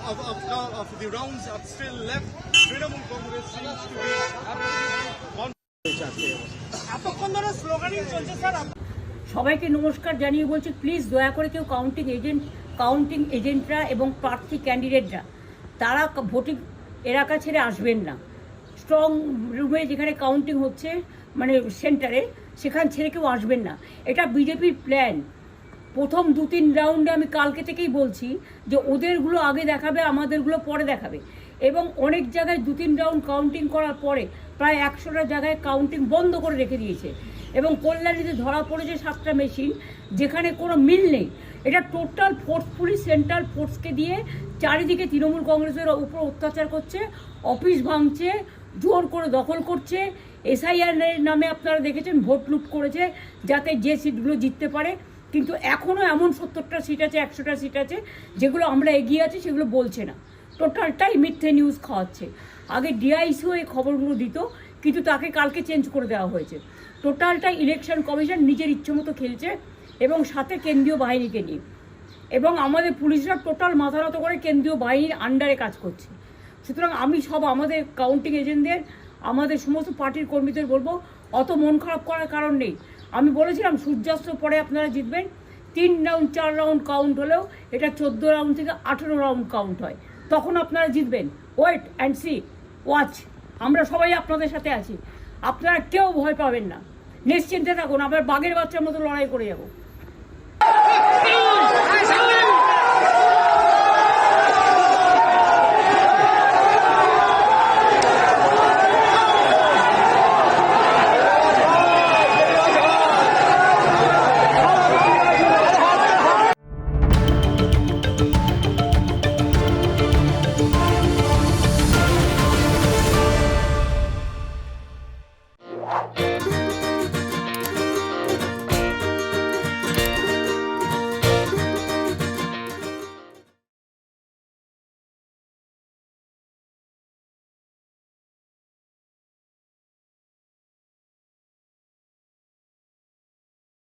of the rounds are still left. Trinamool Congress seems to be এতক্ষণ ধরে sloganing চলছে sir. সবাইকে নমস্কার জানিয়ে বলছি, প্লিজ দয়া করে কেউ কাউন্টিং এজেন্টরা এবং প্রার্থী ক্যান্ডিডেটরা তারা ভোটিং এলাকা ছেড়ে আসবেন না। স্ট্রং রুমে যেখানে কাউন্টিং হচ্ছে মানে সেন্টারে, সেখান ছেড়ে কেউ আসবেন না। এটা বিজেপির প্ল্যান। প্রথম 2-3 রাউন্ডে আমি কালকে থেকেই বলছি যে ওদেরগুলো আগে দেখাবে, আমাদেরগুলো পরে দেখাবে। এবং অনেক জায়গায় 2-3 রাউন্ড কাউন্টিং করার পরে প্রায় 100টা জায়গায় কাউন্টিং বন্ধ করে রেখে দিয়েছে। এবং কল্যাণীতে ধরা পড়েছে 7টা মেশিন, যেখানে কোনো মিল নেই। এটা টোটাল ফোর্সফুলি সেন্ট্রাল ফোর্সকে দিয়ে চারিদিকে তৃণমূল কংগ্রেসের উপর অত্যাচার করছে, অফিস ভাঙছে, জোর করে দখল করছে। SIR নামে আপনারা দেখেছেন ভোট লুট করেছে যাতে যে সিটগুলো জিততে পারে। কিন্তু এখনও এমন 70টা সিট আছে, 100টা সিট আছে যেগুলো আমরা এগিয়ে আছি, সেগুলো বলছে না। টোটালটাই মিথ্যে নিউজ খাওয়াচ্ছে। আগে DICও এই খবরগুলো দিত, কিন্তু তাকে কালকে চেঞ্জ করে দেওয়া হয়েছে। টোটালটাই ইলেকশন কমিশন নিজের ইচ্ছেমতো খেলছে এবং সাথে কেন্দ্রীয় বাহিনীকে নিয়ে। এবং আমাদের পুলিশরা টোটাল মাথা নত করে কেন্দ্রীয় বাহিনীর আন্ডারে কাজ করছে। সুতরাং আমি আমাদের কাউন্টিং এজেন্টদের, আমাদের সমস্ত পার্টির কর্মীদের বলবো, অত মন খারাপ করার কারণ নেই। আমি বলেছিলাম সূর্যাস্তের পরে আপনারা জিতবেন। 3 রাউন্ড 4 রাউন্ড কাউন্ট হলেও এটা 14 রাউন্ড থেকে 18 রাউন্ড কাউন্ট হয়, তখন আপনারা জিতবেন। Wait and see, watch. আমরা সবাই আপনাদের সাথে আছি, আপনারা কেউ ভয় পাবেন না, নিশ্চিন্তে থাকুন। আমরা বাঘের বাচ্চার মতো লড়াই করে যাব।